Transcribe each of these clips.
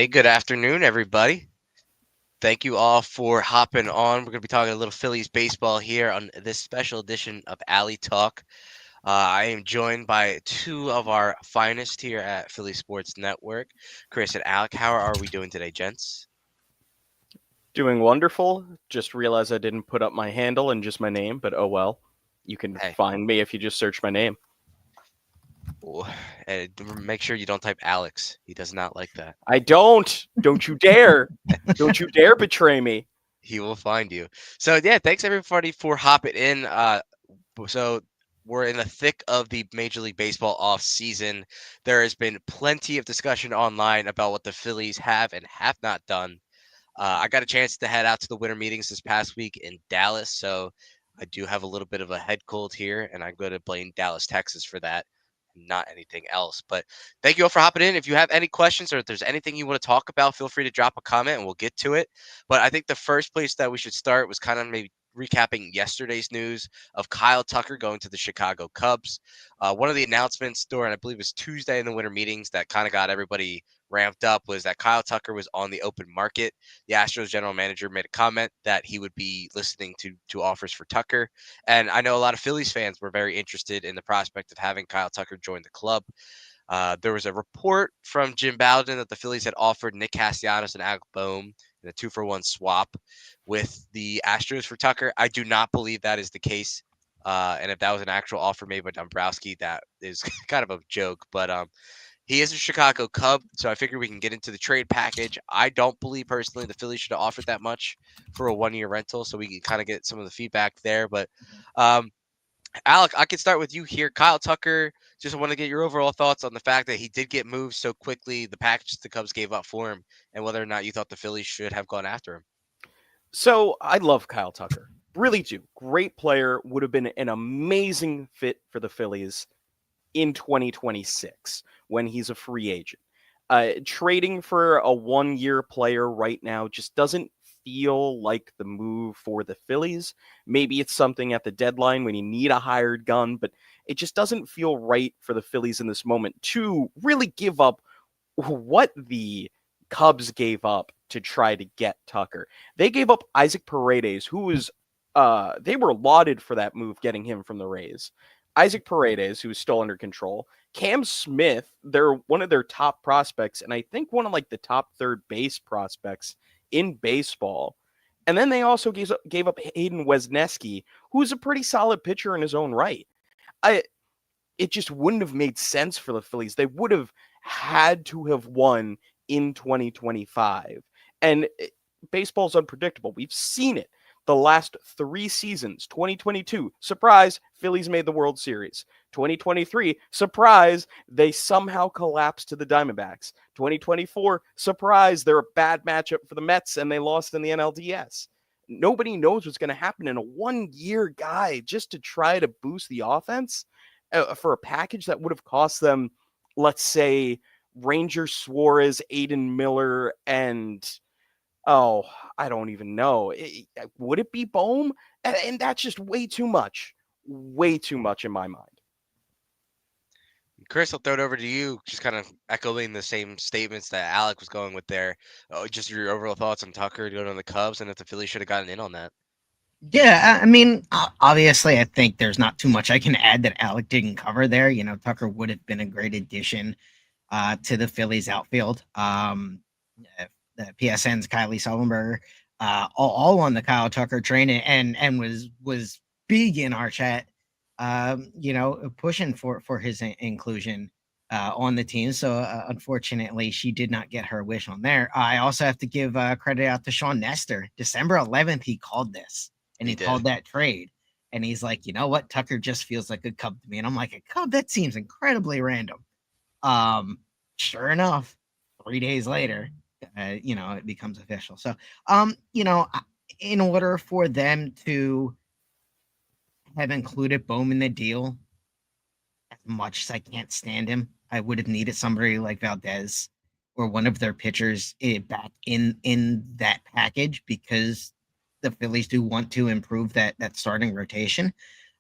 Hey, good afternoon, everybody. Thank you all for hopping on. We're going to be talking a little Phillies baseball here on this special edition of Alley Talk. I am joined by two of our finest here at Philly Sports Network, Chris and Alec. How are we doing today, gents? Doing wonderful. Just realized I didn't put up my handle and just my name, but oh well. You can Hey, find me if you just search my name. and make sure you don't type Alex. He does not like that. I don't. Don't you dare. Don't you dare betray me. He will find you. So, yeah, thanks everybody for hopping in. So we're in the thick of the Major League Baseball off season. There has been plenty of discussion online about what the Phillies have and have not done. I got a chance to head out to the winter meetings this past week in Dallas, so I do have a little bit of a head cold here, and I'm going to blame Dallas, Texas for that, not anything else. But thank you all for hopping in. If you have any questions or if there's anything you want to talk about, feel free to drop a comment and we'll get to it. But I think the first place that we should start was kind of maybe recapping yesterday's news of Kyle Tucker going to the Chicago Cubs. One of the announcements during, I believe it was Tuesday in the winter meetings that kind of got everybody ramped up was that Kyle Tucker was on the open market. The Astros general manager made a comment that he would be listening to offers for Tucker. And I know a lot of Phillies fans were very interested in the prospect of having Kyle Tucker join the club. There was a report from Jim Bowden that the Phillies had offered Nick Castellanos and Alec Bohm in a 2-for-1 swap with the Astros for Tucker. I do not believe that is the case. And if that was an actual offer made by Dombrowski, that is kind of a joke. But he is a Chicago Cub, so I figure we can get into the trade package. I don't believe personally the Phillies should have offered that much for a 1-year rental, so we can kind of get some of the feedback there. But um, Alec, I can start with you here. Kyle Tucker, just want to get your overall thoughts on the fact that he did get moved so quickly, the package the Cubs gave up for him, and whether or not you thought the Phillies should have gone after him. So I love Kyle Tucker. Really do. Great player. Would have been an amazing fit for the Phillies in 2026 when he's a free agent. Trading for a 1-year player right now just doesn't feel like the move for the Phillies. Maybe it's something at the deadline when you need a hired gun, but it just doesn't feel right for the Phillies in this moment to really give up what the Cubs gave up to try to get Tucker. They gave up Isaac Paredes, who was they were lauded for that move, getting him from the Rays. Isaac Paredes, who is still under control. Cam Smith, they're one of their top prospects, and I think one of like the top third base prospects in baseball. And then they also gave up Hayden Wesneski, who's a pretty solid pitcher in his own right. It just wouldn't have made sense for the Phillies. They would have had to have won in 2025. And baseball's unpredictable. We've seen it. The last 3 seasons, 2022, surprise, Phillies made the World Series. 2023, surprise, they somehow collapsed to the Diamondbacks. 2024, surprise, they're a bad matchup for the Mets and they lost in the NLDS. Nobody knows what's going to happen in a 1-year guy just to try to boost the offense for a package that would have cost them, let's say, Ranger Suarez, Aiden Miller, and I don't even know. Would it be Bohm? And that's just way too much. Way too much in my mind. Chris, I'll throw it over to you, just kind of echoing the same statements that Alec was going with there. Just your overall thoughts on Tucker going on the Cubs and if the Phillies should have gotten in on that. Yeah, I mean, obviously, I think there's not too much I can add that Alec didn't cover there. You know, Tucker would have been a great addition to the Phillies outfield. The PSN's Kylie Sullenberger, all on the Kyle Tucker train, and was big in our chat. Pushing for his inclusion on the team. So unfortunately, she did not get her wish on there. I also have to give credit out to Sean Nestor. December 11th, he called this. And he called that trade. And he's like, you know what? Tucker just feels like a Cub to me. And I'm like, a Cub? That seems incredibly random. Sure enough, 3 days later, it becomes official. So, in order for them to have included Bohm in the deal, as much as I can't stand him, I would have needed somebody like Valdez or one of their pitchers back in that package because the Phillies do want to improve that starting rotation.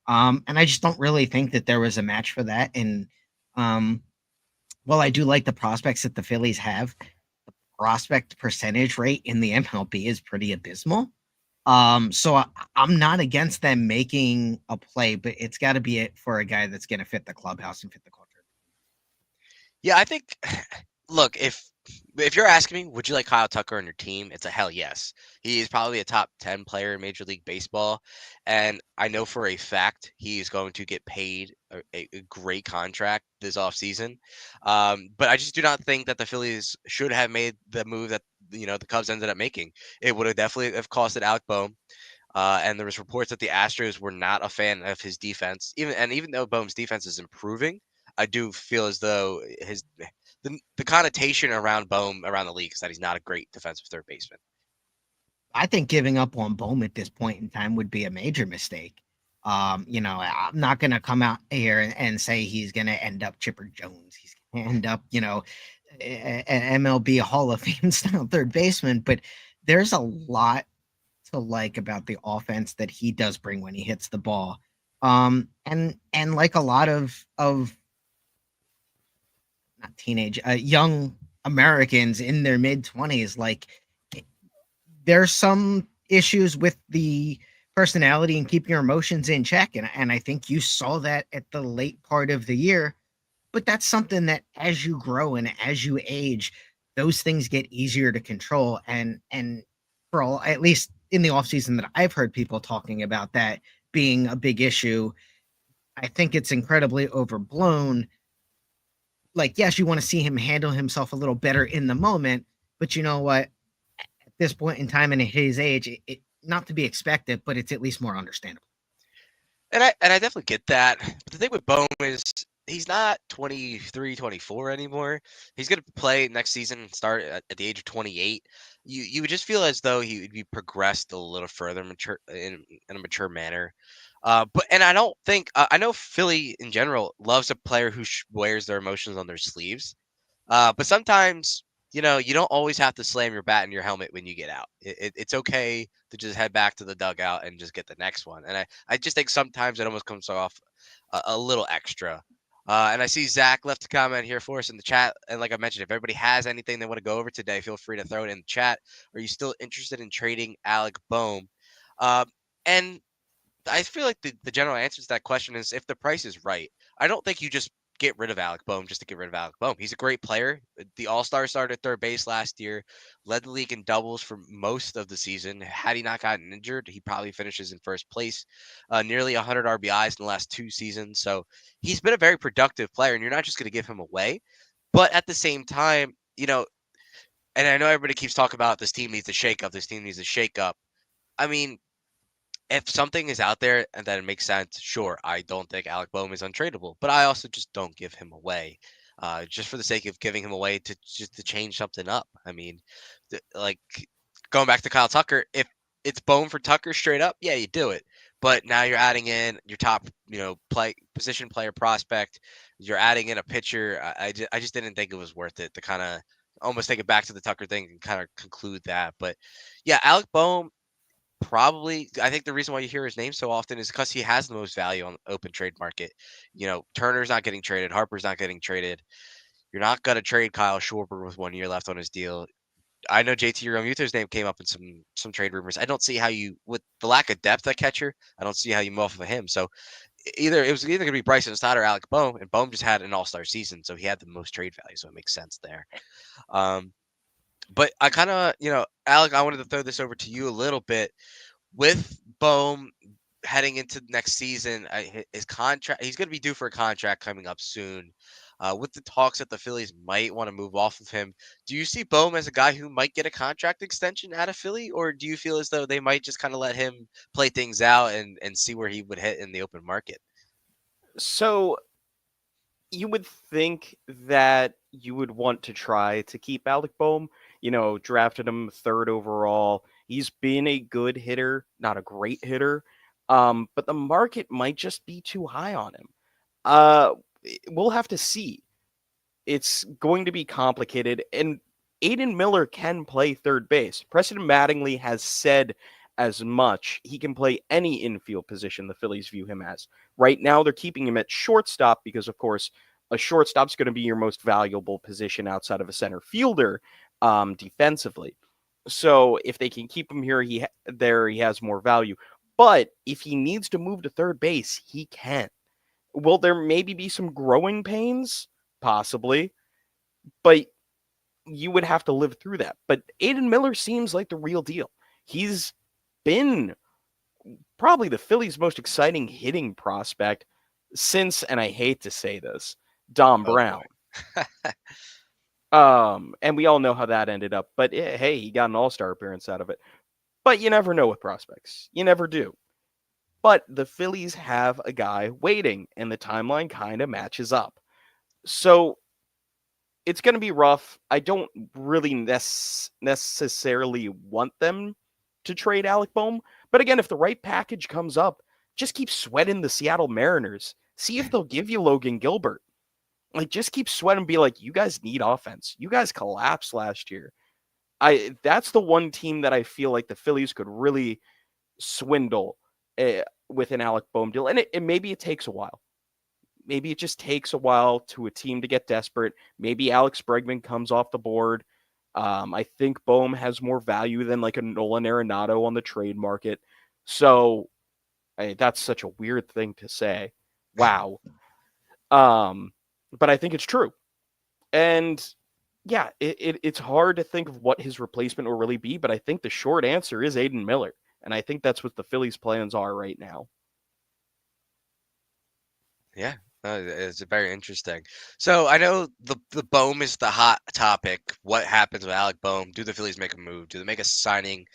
And I just don't really think that there was a match for that. And while I do like the prospects that the Phillies have, the prospect percentage rate in the MLB is pretty abysmal. So I'm not against them making a play, but it's got to be it for a guy that's going to fit the clubhouse and fit the culture. Yeah, I think look, if you're asking me, would you like Kyle Tucker on your team? It's a hell yes. He is probably a top 10 player in Major League Baseball, and I know for a fact he is going to get paid a great contract this offseason. But I just do not think that the Phillies should have made the move that the Cubs ended up making. It would have definitely have costed Alec Bohm. And there was reports that the Astros were not a fan of his defense. Even though Bohm's defense is improving, I do feel as though the connotation around Bohm around the league is that he's not a great defensive third baseman. I think giving up on Bohm at this point in time would be a major mistake. I'm not going to come out here and say he's going to end up Chipper Jones. He's going to end up, an MLB Hall of Fame style third baseman. But there's a lot to like about the offense that he does bring when he hits the ball. And like a lot of not teenage, young Americans in their mid-20s, like there's some issues with the personality and keeping your emotions in check. And I think you saw that at the late part of the year. But that's something that as you grow and as you age, those things get easier to control. And for all, at least in the offseason that I've heard people talking about that being a big issue, I think it's incredibly overblown. Like, yes, you want to see him handle himself a little better in the moment, but you know what? At this point in time and at his age, it not to be expected, but it's at least more understandable. And I definitely get that. But the thing with Bohm is he's not 23, 24 anymore. He's going to play next season and start at the age of 28. You would just feel as though he would be progressed a little further mature in a mature manner. But I don't think I know Philly in general loves a player who wears their emotions on their sleeves. But sometimes, you don't always have to slam your bat in your helmet when you get out. It's okay to just head back to the dugout and just get the next one. And I just think sometimes it almost comes off a little extra. And I see Zach left a comment here for us in the chat. And like I mentioned, if everybody has anything they want to go over today, feel free to throw it in the chat. Are you still interested in trading Alec Bohm? Um, and I feel like the general answer to that question is if the price is right. I don't think you just get rid of Alec Bohm just to get rid of Alec Bohm. He's a great player. The All-Star started third base last year, led the league in doubles for most of the season. Had he not gotten injured, he probably finishes in first place. Nearly 100 RBIs in the last 2 seasons. So he's been a very productive player, and you're not just going to give him away. But at the same time, and I know everybody keeps talking about this team needs a shakeup. This team needs a shakeup. I mean, if something is out there and that it makes sense, sure. I don't think Alec Bohm is untradeable, but I also just don't give him away, just for the sake of giving him away to change something up. I mean, like going back to Kyle Tucker, if it's Bohm for Tucker straight up, yeah, you do it. But now you're adding in your top, position player prospect. You're adding in a pitcher. I just didn't think it was worth it to kind of almost take it back to the Tucker thing and kind of conclude that. But yeah, Alec Bohm. Probably, I think the reason why you hear his name so often is because he has the most value on the open trade market. Turner's not getting traded, Harper's not getting traded. You're not gonna trade Kyle Schwarber with 1 year left on his deal. I know JT Realmuto's name came up in some trade rumors. I don't see how you, with the lack of depth at catcher, I don't see how you move off of him. So it was either gonna be Bryson Stott or Alec Bohm, and Bohm just had an all-star season, so he had the most trade value, so it makes sense there. But I kind of, Alec, I wanted to throw this over to you a little bit with Bohm heading into next season. His contract, he's going to be due for a contract coming up soon. With the talks that the Phillies might want to move off of him, do you see Bohm as a guy who might get a contract extension out of Philly, or do you feel as though they might just kind of let him play things out and see where he would hit in the open market? So you would think that you would want to try to keep Alec Bohm. Drafted him third overall. He's been a good hitter, not a great hitter. But the market might just be too high on him. We'll have to see. It's going to be complicated. And Aiden Miller can play third base. Preston Mattingly has said as much. He can play any infield position the Phillies view him as. Right now, they're keeping him at shortstop because, of course, a shortstop's going to be your most valuable position outside of a center fielder. defensively. So if they can keep him here, he has more value. But if he needs to move to third base, he can. Will there maybe be some growing pains? Possibly. But you would have to live through that. But Aiden Miller seems like the real deal. He's been probably the Phillies' most exciting hitting prospect since, and I hate to say this, Dom Oh Brown. boy. And we all know how that ended up. But hey, he got an all-star appearance out of it. But you never know with prospects. You never do. But the Phillies have a guy waiting, and the timeline kind of matches up. So it's going to be rough. I don't really necessarily want them to trade Alec Bohm. But again, if the right package comes up, just keep sweating the Seattle Mariners. See if they'll give you Logan Gilbert. Like, just keep sweating and be like, you guys need offense. You guys collapsed last year. That's the one team that I feel like the Phillies could really swindle with an Alec Bohm deal. And maybe it takes a while. Maybe it just takes a while to a team to get desperate. Maybe Alex Bregman comes off the board. I think Bohm has more value than like a Nolan Arenado on the trade market. So that's such a weird thing to say. Wow. But I think it's true. And yeah, it's hard to think of what his replacement will really be, but I think the short answer is Aiden Miller. And I think that's what the Phillies' plans are right now. Yeah, it's very interesting. So I know the Bohm is the hot topic. What happens with Alec Bohm? Do the Phillies make a move? Do they make a signing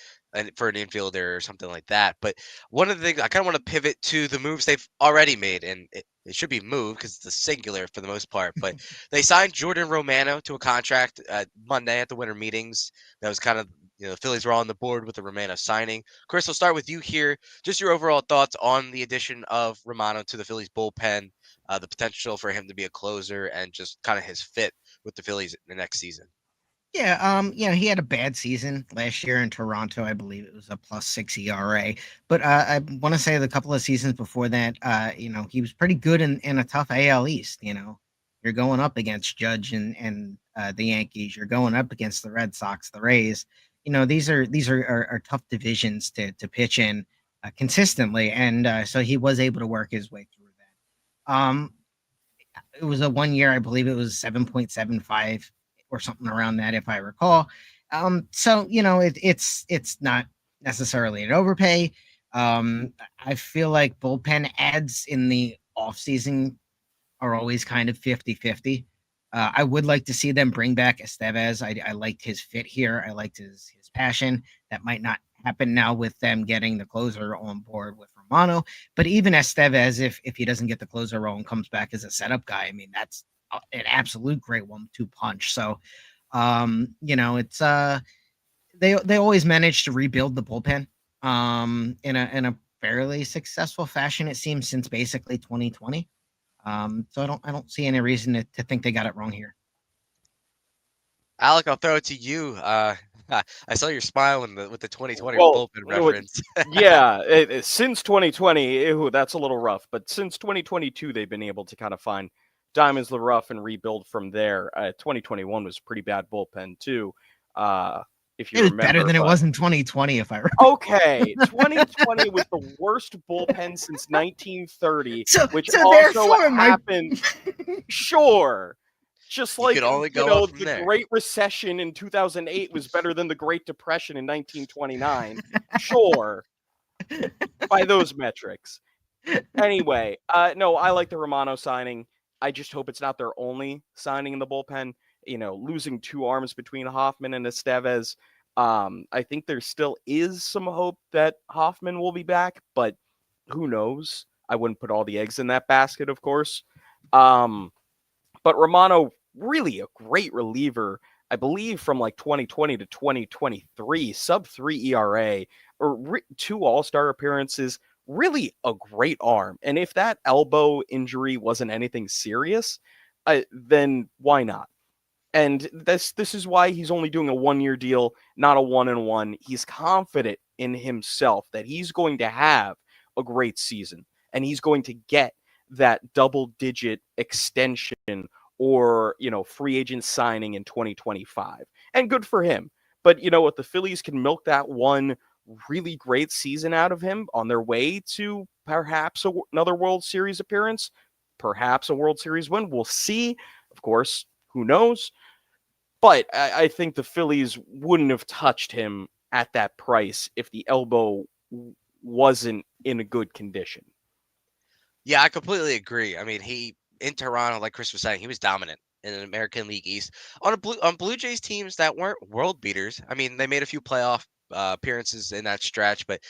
for an infielder or something like that? But one of the things I kind of want to pivot to the moves they've already made, and it should be moved because it's a singular for the most part. But they signed Jordan Romano to a contract Monday at the winter meetings. That was kind of the Phillies were all on the board with the Romano signing. Chris, I'll start with you here. Just your overall thoughts on the addition of Romano to the Phillies bullpen, the potential for him to be a closer, and just kind of his fit with the Phillies in the next season. Yeah, he had a bad season last year in Toronto. I believe it was a +6 ERA. But I want to say the couple of seasons before that, he was pretty good in a tough AL East. You're going up against Judge and the Yankees. You're going up against the Red Sox, the Rays. These are tough divisions to pitch in consistently, and so he was able to work his way through that. It was a 1 year, I believe it was 7.75 or something around that, if I recall. So it's not necessarily an overpay. I feel like bullpen ads in the off season are always kind of 50-50. I would like to see them bring back Estevez. I liked his fit here. I liked his passion. That might not happen now with them getting the closer on board with Romano. But even Estevez, if he doesn't get the closer role and comes back as a setup guy, I mean that's an absolute great 1-2 punch. So, it's they always manage to rebuild the bullpen in a fairly successful fashion, it seems, since basically 2020. So I don't see any reason to think they got it wrong here. Alec, I'll throw it to you. I saw your smile with the 2020 Well, bullpen reference. yeah, since 2020, that's a little rough. But since 2022, they've been able to kind of find diamonds in the rough and rebuild from there. 2021 was a pretty bad bullpen too, if you It was remember. better than it was in 2020, if I remember. Okay, 2020 was the worst bullpen since 1930, which so also therefore, happened. Sure. Just You like, could only go up from the there. Great Recession in 2008 was better than the Great Depression in 1929. Sure. By those metrics. Anyway, no, I like the Romano signing. I just hope it's not their only signing in the bullpen. Losing two arms between Hoffman and Estevez. I think there still is some hope that Hoffman will be back, but who knows? I wouldn't put all the eggs in that basket, of course. But Romano, really a great reliever, I believe, from like 2020 to 2023, sub-3 ERA, or 2 All-Star appearances, really a great arm. And if that elbow injury wasn't anything serious, then why not? And this is why he's only doing a 1-year deal, not a 1-and-1. He's confident in himself that he's going to have a great season and he's going to get that double-digit extension or free agent signing in 2025. and good for him. But you know what? The Phillies can milk that one really great season out of him on their way to perhaps another World Series appearance, perhaps a World Series win. We'll see. Of course, who knows? But I think the Phillies wouldn't have touched him at that price if the elbow wasn't in a good condition. Yeah, I completely agree. I mean, he in Toronto, like Chris was saying, he was dominant in an American League East on Blue Jays teams that weren't world beaters. I mean, they made a few playoff appearances in that stretch, but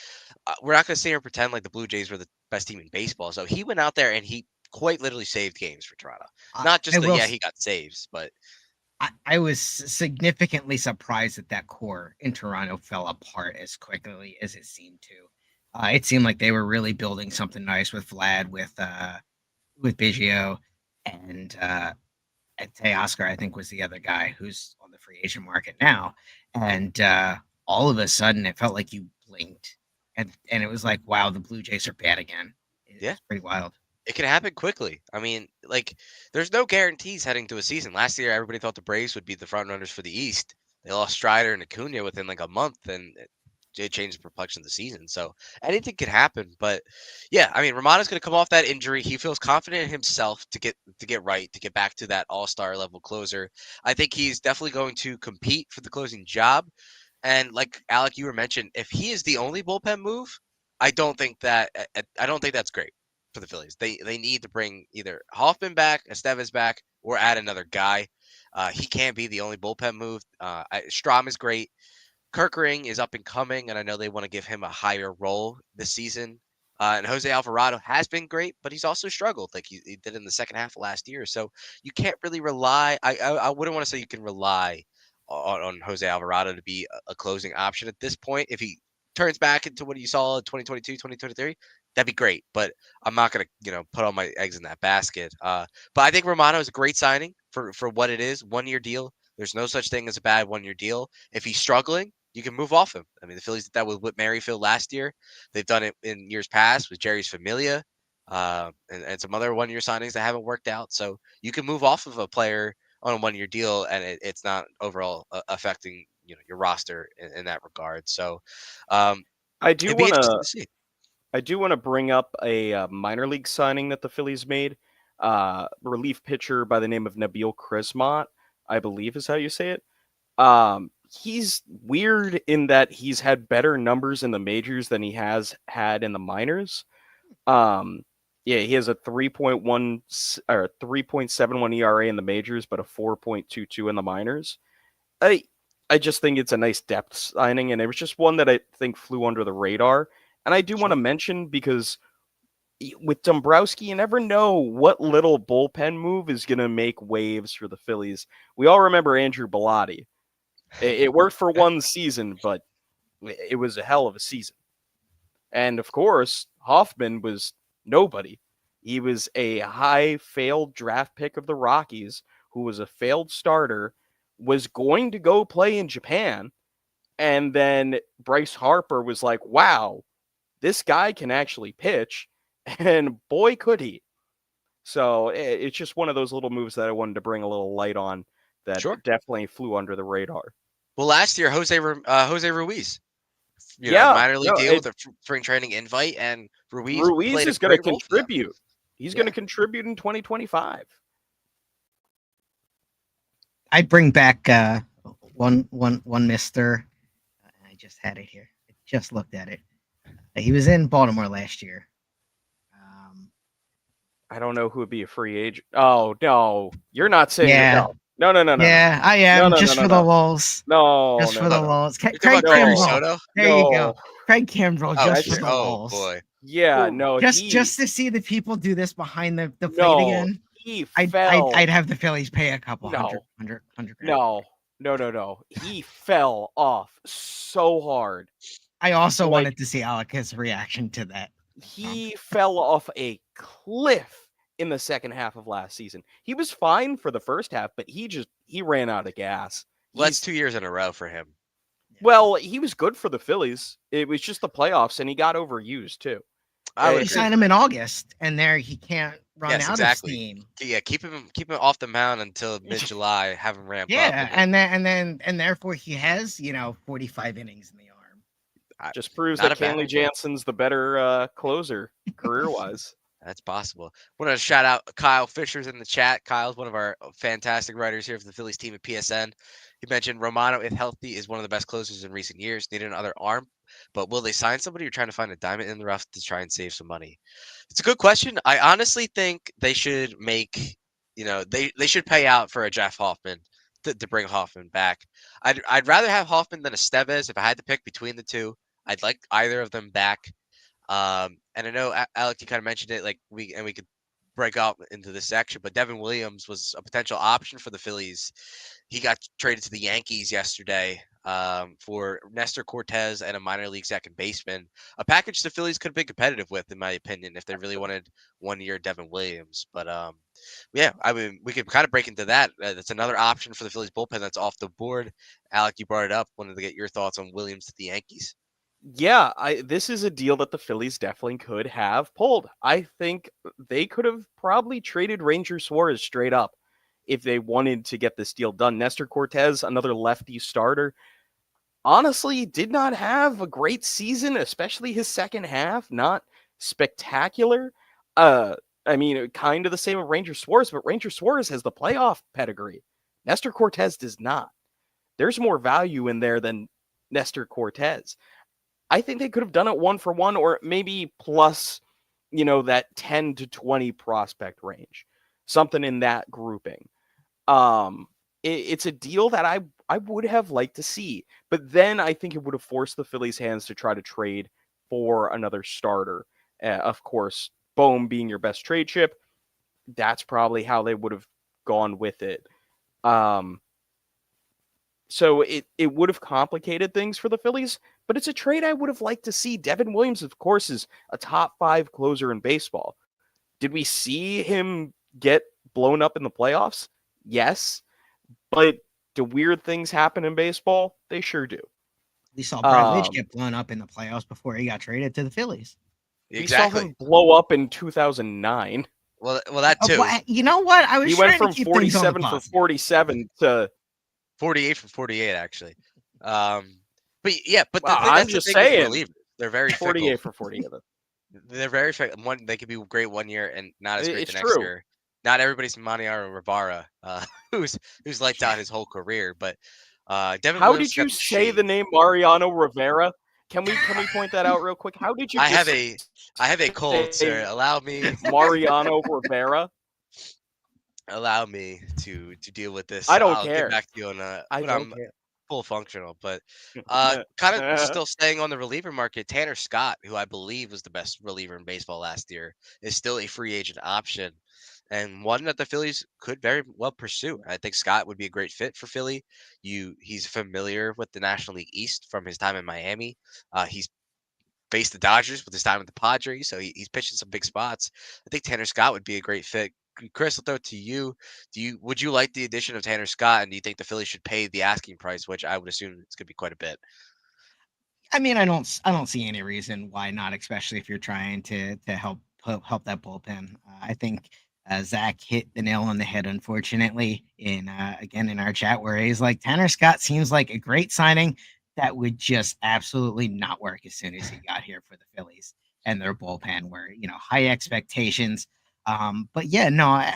we're not going to sit here and pretend like the Blue Jays were the best team in baseball. So he went out there and he quite literally saved games for Toronto. I, Not I just that, will. yeah, he got saves, but I was significantly surprised that that core in Toronto fell apart as quickly as it seemed to. It seemed like they were really building something nice with Vlad, with Biggio, and Teoscar, I think, was the other guy who's on the free agent market now. And all of a sudden, it felt like you blinked, and it was like, wow, the Blue Jays are bad again. It yeah, was pretty wild. it can happen quickly. I mean, like, there's no guarantees heading to a season. Last year, everybody thought the Braves would be the front runners for the East. They lost Strider and Acuna within like a month, and it changed the complexion of the season. So anything could happen. But yeah, I mean, Romano's going to come off that injury. He feels confident in himself to get right, to get back to that all-star level closer. I think he's definitely going to compete for the closing job. And like Alec, you were mentioned, if he is the only bullpen move, I don't think that's great for the Phillies. They need to bring either Hoffman back, Estevez back, or add another guy. He can't be the only bullpen move. Strom is great. Kirkering is up and coming, and I know they want to give him a higher role this season. And Jose Alvarado has been great, but he's also struggled like he did in the second half of last year. So you can't really rely. I wouldn't want to say you can rely on Jose Alvarado to be a closing option at this point. If he turns back into what you saw in 2022, 2023, that'd be great. But I'm not going to, put all my eggs in that basket. But I think Romano is a great signing for what it is. 1 year deal. There's no such thing as a bad 1 year deal. If he's struggling, you can move off him. I mean, the Phillies did that with Whit Merrifield last year. They've done it in years past with Jerry's Familia, and some other 1 year signings that haven't worked out. So you can move off of a player on a 1 year deal, and it's not overall affecting your roster in that regard. So I do it'd be want interesting to to see. I do want to bring up a minor league signing that the Phillies made. Relief pitcher by the name of Nabil Crismont, I believe is how you say it. He's weird in that he's had better numbers in the majors than he has had in the minors. Um, yeah, he has a 3.1 or 3.71 ERA in the majors, but a 4.22 in the minors. I I just think it's a nice depth signing, and it was just one that I think flew under the radar. And I do want to Sure. mention because with Dombrowski, you never know what little bullpen move is going to make waves for the Phillies. We all remember Andrew Bellotti. It worked for one season, but it was a hell of a season. And of course, Hoffman was nobody. He was a high failed draft pick of the Rockies who was a failed starter, was going to go play in Japan. And then Bryce Harper was like, wow, this guy can actually pitch. And boy, could he. So it's just one of those little moves that I wanted to bring a little light on that Sure. definitely flew under the radar. Well, last year Jose Ruiz, Yeah, minor league no, deal with a spring training invite, and Ruiz Ruiz played a is going to great role for them. contribute. He's going Yeah. to contribute in 2025. I'd bring back one Mister. I just had it here. I just looked at it. He was in Baltimore last year. I don't know who would be a free agent. Oh no, you're not saying Yeah, no. yeah, I No, am no, no, just no, for the no. lulls. No, Just no, for no, the no. lulls. You're talking Craig about Craig No, Kimbrell. Soto? There you go. no. Craig Kimbrell, Oh, just That's for sure. the Oh lulls. boy. yeah, no, Just to see the people do this behind the plate no, again. he I'd fell. have the Phillies pay a couple No, hundred grand. no. He fell off so hard. I also Like wanted to see Alec's reaction to that. he fell off a cliff in the second half of last season. He was fine for the first half, but he ran out of gas. Well, that's He's 2 years in a row for him. Well, he was good for the Phillies. It was just the playoffs, and he got overused too. I would You agree. sign him in August, and there he can't run Yes, out of exactly. steam. Yeah, keep him off the mound until mid-July. Have him ramp up, Yeah, and then and therefore he has 45 innings in the arm. Just proves not that a bad Kenley idea. Jansen's the better closer career-wise. That's possible. Want to shout out Kyle Fisher's in the chat. Kyle's one of our fantastic writers here for the Phillies team at PSN. He mentioned Romano, if healthy, is one of the best closers in recent years. Need another arm, but will they sign somebody? Or trying to find a diamond in the rough to try and save some money? It's a good question. I honestly think they should make, they should pay out for a Jeff Hoffman to bring Hoffman back. I'd rather have Hoffman than Estevez if I had to pick between the two. I'd like either of them back. And I know Alec, you kind of mentioned it, like we could break up into this section, but Devin Williams was a potential option for the Phillies. He got traded to the Yankees yesterday for Nestor Cortez and a minor league second baseman, a package the Phillies could have been competitive with, in my opinion, if they really wanted 1 year Devin Williams. But yeah, I mean, we could kind of break into that. That's another option for the Phillies bullpen that's off the board. Alec, you brought it up. Wanted to get your thoughts on Williams to the Yankees. Yeah, this is a deal that the Phillies definitely could have pulled. I think they could have probably traded Ranger Suarez straight up if they wanted to get this deal done. Nestor Cortez, another lefty starter, honestly did not have a great season, especially his second half. Not spectacular. I mean, kind of the same with Ranger Suarez, but Ranger Suarez has the playoff pedigree. Nestor Cortez does not. There's more value in there than Nestor Cortez. I think they could have done it 1-for-1 or maybe plus, that 10 to 20 prospect range, something in that grouping. It's a deal that I would have liked to see, but then I think it would have forced the Phillies' hands to try to trade for another starter. Of course, Bohm being your best trade chip, that's probably how they would have gone with it. So it would have complicated things for the Phillies, but it's a trade I would have liked to see. Devin Williams, of course, is a top 5 closer in baseball. Did we see him get blown up in the playoffs? Yes. But do weird things happen in baseball? They sure do. We saw Brett Lidge get blown up in the playoffs before he got traded to the Phillies. We saw Exactly. him blow up in 2009. Well, that too. You know what? I was He went trying from to keep things on the 47 for positive. 47 to 48 for 48, actually. But yeah, but I'm that's just the thing with saying. relievers. They're very 48 fickle. for 48. They're very fickle. They could be great 1 year and not as great It's the next true. year. Not everybody's Maniaro Rivera, who's lights out his whole career. But Devin How Williams did got you the say shade. the name Mariano Rivera? Can we point that out real quick? How did you I just have a cold, sir. Allow me Mariano Rivera? allow me to deal with this. I don't I'll get care. back to you on I when don't I'm care. full functional. But kind of still staying on the reliever market, Tanner Scott, who I believe was the best reliever in baseball last year, is still a free agent option and one that the Phillies could very well pursue. I think Scott would be a great fit for Philly. He's familiar with the National League East from his time in Miami. He's faced the Dodgers with his time with the Padres, so he's pitching some big spots. I think Tanner Scott would be a great fit. Chris, I'll throw it to you. Would you like the addition of Tanner Scott, and do you think the Phillies should pay the asking price, which I would assume it's going to be quite a bit? I mean, I don't see any reason why not, especially if you're trying to help that bullpen. I think Zach hit the nail on the head, unfortunately, in again in our chat where he's like Tanner Scott seems like a great signing that would just absolutely not work as soon as he got here for the Phillies and their bullpen, where high expectations. But yeah, no,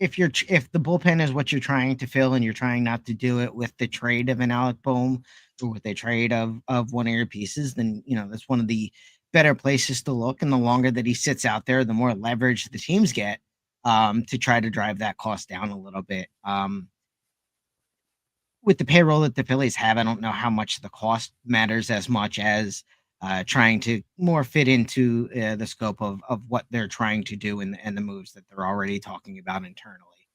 if the bullpen is what you're trying to fill and you're trying not to do it with the trade of an Alec Bohm or with a trade of one of your pieces, then that's one of the better places to look. And the longer that he sits out there, the more leverage the teams get to try to drive that cost down a little bit. With the payroll that the Phillies have, I don't know how much the cost matters as much as trying to more fit into the scope of what they're trying to do and the moves that they're already talking about internally.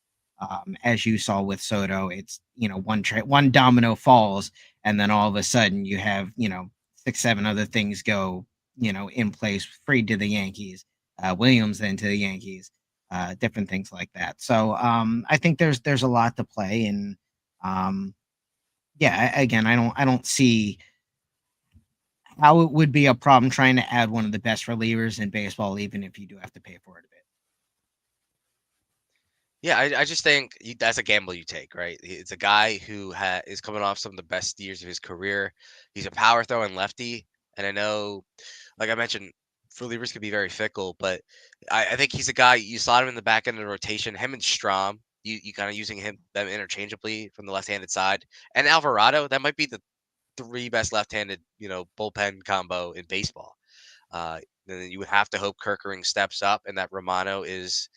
As you saw with Soto, it's one domino falls, and then all of a sudden you have 6, 7 other things go in place, freed to the Yankees, Williams then to the Yankees, different things like that. So I think there's a lot to play, and yeah, again, I don't see how it would be a problem trying to add one of the best relievers in baseball, even if you do have to pay for it a bit. Yeah, I just think that's a gamble you take, right? It's a guy who is coming off some of the best years of his career. He's a power throwing lefty, and I know, like I mentioned, relievers can be very fickle, but I think he's a guy you slot him in the back end of the rotation. Him and Strom, you kind of using them interchangeably from the left-handed side, and Alvarado. That might be the three best left-handed bullpen combo in baseball. Then you would have to hope Kerkering steps up and that Romano is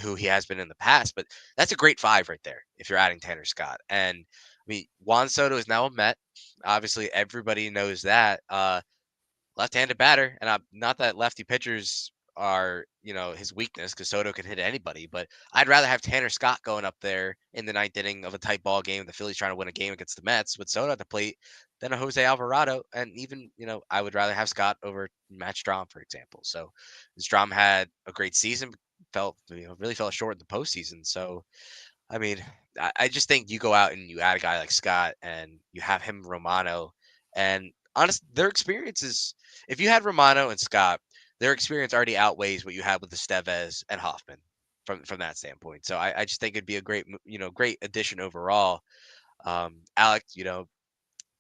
who he has been in the past. But that's a great five right there if you're adding Tanner Scott. And I mean, Juan Soto is now a Met. Obviously, everybody knows that. Left-handed batter, and not that lefty pitchers are his weakness because Soto can hit anybody, but I'd rather have Tanner Scott going up there in the ninth inning of a tight ball game. The Phillies trying to win a game against the Mets with Soto at the plate than a Jose Alvarado, and even I would rather have Scott over Matt Strom, for example. So Strom had a great season, really fell short in the postseason. So I mean, I just think you go out and you add a guy like Scott and you have him Romano, and honest, their experience is if you had Romano and Scott, their experience already outweighs what you had with the Estevez and Hoffman from that standpoint. So I just think it'd be a great addition overall. Alec,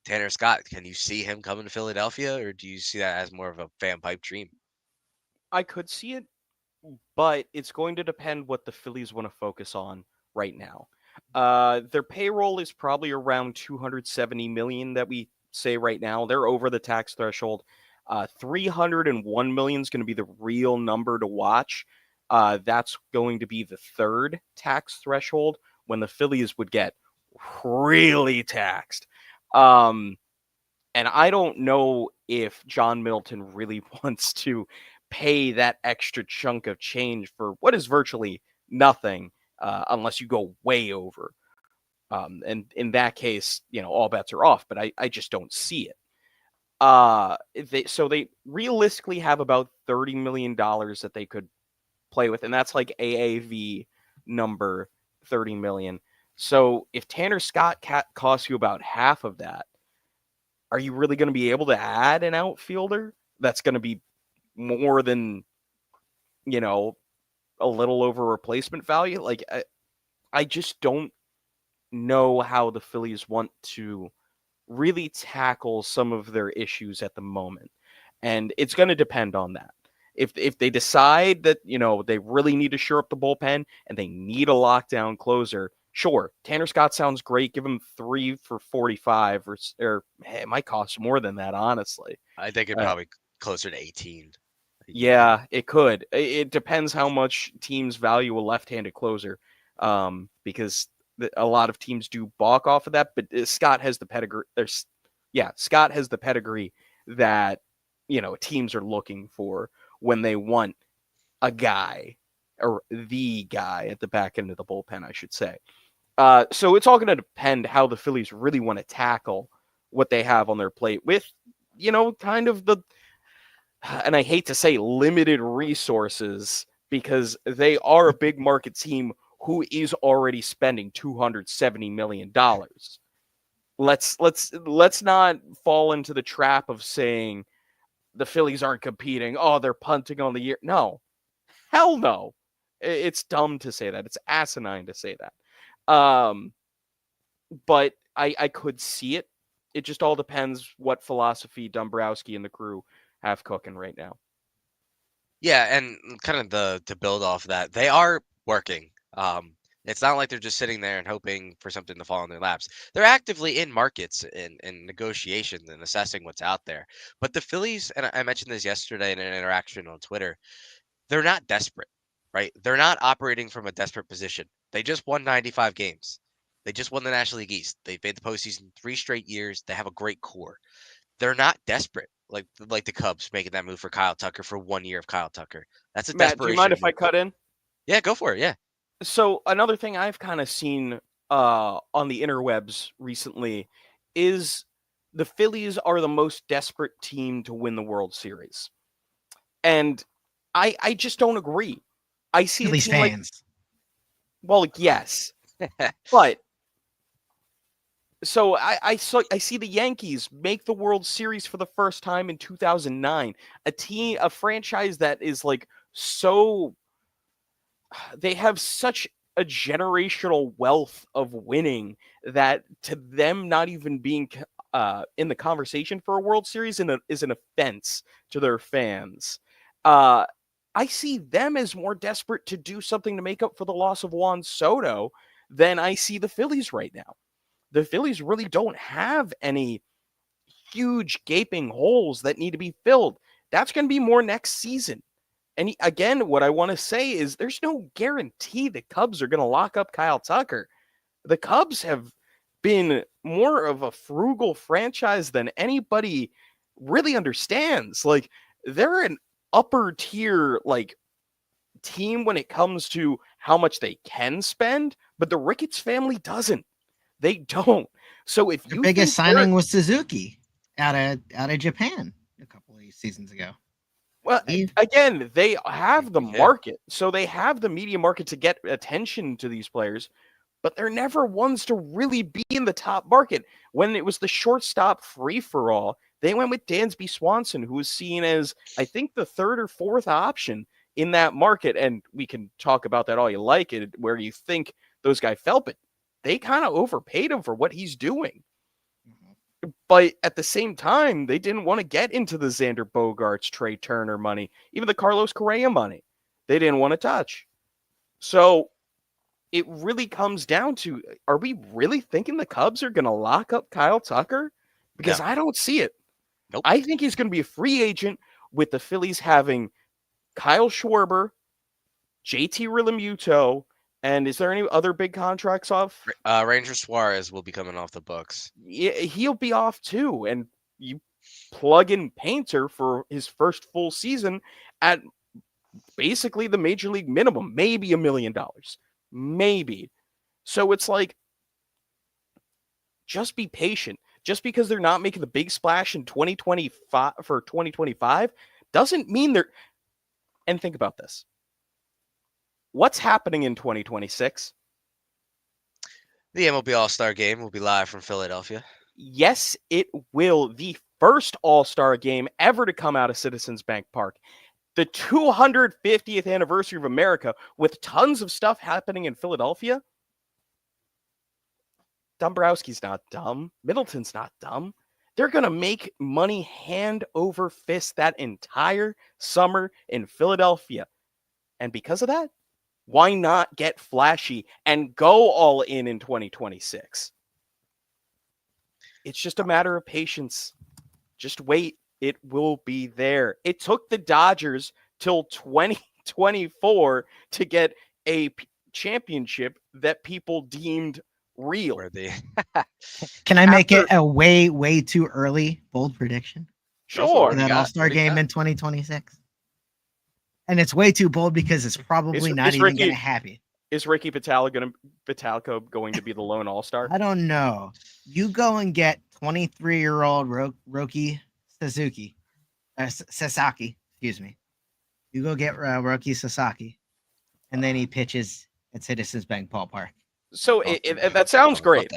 Tanner Scott, can you see him coming to Philadelphia, or do you see that as more of a fan pipe dream? I could see it, but it's going to depend what the Phillies want to focus on right now. Their payroll is probably around 270 million that we say right now. They're over the tax threshold. 301 million is going to be the real number to watch. That's going to be the third tax threshold when the Phillies would get really taxed. And I don't know if John Middleton really wants to pay that extra chunk of change for what is virtually nothing unless you go way over. And in that case, all bets are off, but I just don't see it. So they realistically have about $30 million that they could play with, and that's like AAV number 30 million. So if Tanner Scott costs you about half of that, are you really going to be able to add an outfielder that's going to be more than, a little over replacement value? Like, I just don't know how the Phillies want to really tackle some of their issues at the moment. And it's going to depend on that. If they decide that, they really need to shore up the bullpen and they need a lockdown closer, sure, Tanner Scott sounds great. Give him 3 for 45 or hey, it might cost more than that, honestly. I think it probably closer to 18. Yeah, it could. It depends how much teams value a left-handed closer, because a lot of teams do balk off of that. But Scott has the pedigree. Scott has the pedigree that teams are looking for when they want a guy or the guy at the back end of the bullpen, I should say. So it's all going to depend how the Phillies really want to tackle what they have on their plate with, kind of the. And I hate to say limited resources because they are a big market team who is already spending $270 million. Let's not fall into the trap of saying the Phillies aren't competing. Oh, they're punting on the year. No, hell no. It's dumb to say that. It's asinine to say that. But I could see it. It just all depends what philosophy Dombrowski and the crew have cooking right now. Yeah, and kind of to build off that, they are working. It's not like they're just sitting there and hoping for something to fall in their laps. They're actively in markets and negotiations and assessing what's out there. But the Phillies, and I mentioned this yesterday in an interaction on Twitter, they're not desperate, right? They're not operating from a desperate position. They just won 95 games. They just won the National League East. They've made the postseason 3 straight years. They have a great core. They're not desperate like the Cubs making that move for Kyle Tucker for 1 year of Kyle Tucker. That's a Matt, do you mind desperation if I move. cut in? Yeah, go for it. Yeah. So another thing I've kind of seen on the interwebs recently is the Phillies are the most desperate team to win the World Series. And I just don't agree. I see Phillies a team fans. well, yes. But So I see the Yankees make the World Series for the first time in 2009. A franchise that is like so they have such a generational wealth of winning that to them not even being in the conversation for a World Series is an offense to their fans. Uh, I see them as more desperate to do something to make up for the loss of Juan Soto than I see the Phillies right now. The Phillies really don't have any huge gaping holes that need to be filled. That's going to be more next season. And again, what I want to say is there's no guarantee the Cubs are going to lock up Kyle Tucker. The Cubs have been more of a frugal franchise than anybody really understands. Like they're an upper tier like team when it comes to how much they can spend, but the Ricketts family doesn't. They don't. So if Their you biggest think they're signing was Suzuki out of Japan a couple of seasons ago. well, Eve. again, they have the Yeah. market. So they have the media market to get attention to these players, but they're never ones to really be in the top market. When it was the shortstop free for all, they went with Dansby Swanson, who was seen as, I think, the third or fourth option in that market. And we can talk about that all you like, it where you think those guys felt, but they kind of overpaid him for what he's doing. But at the same time, they didn't want to get into the Xander Bogaerts, Trey Turner money, even the Carlos Correa money. They didn't want to touch. So it really comes down to, are we really thinking the Cubs are going to lock up Kyle Tucker? Because No. I don't see it. Nope. I think he's going to be a free agent with the Phillies having Kyle Schwarber, JT Realmuto, and is there any other big contracts off? Ranger Suarez will be coming off the books. Yeah, he'll be off too. And you plug in Painter for his first full season at basically the major league minimum, maybe $1 million. Maybe. So it's like, just be patient. Just because they're not making the big splash in 2025 for 2025 doesn't mean they're. And think about this. What's happening in 2026? The MLB All-Star Game will be live from Philadelphia. Yes, it will. The first All-Star game ever to come out of Citizens Bank Park. The 250th anniversary of America with tons of stuff happening in Philadelphia. Dombrowski's not dumb. Middleton's not dumb. They're going to make money hand over fist that entire summer in Philadelphia. And because of that, why not get flashy and go all in 2026? It's just a matter of patience. Just wait. It will be there. It took the Dodgers till 2024 to get a championship that people deemed real. Where they Can I make it a way too early bold prediction Sure. for that All-Star game in 2026? And it's way too bold because it's probably not even going to happen. Is Ricky Pitalico going to be the lone All-Star? I don't know. You go and get 23-year-old Roki Sasaki. Excuse me. You go get Roki Sasaki, and then he pitches at Citizens Bank Ballpark. So that sounds great.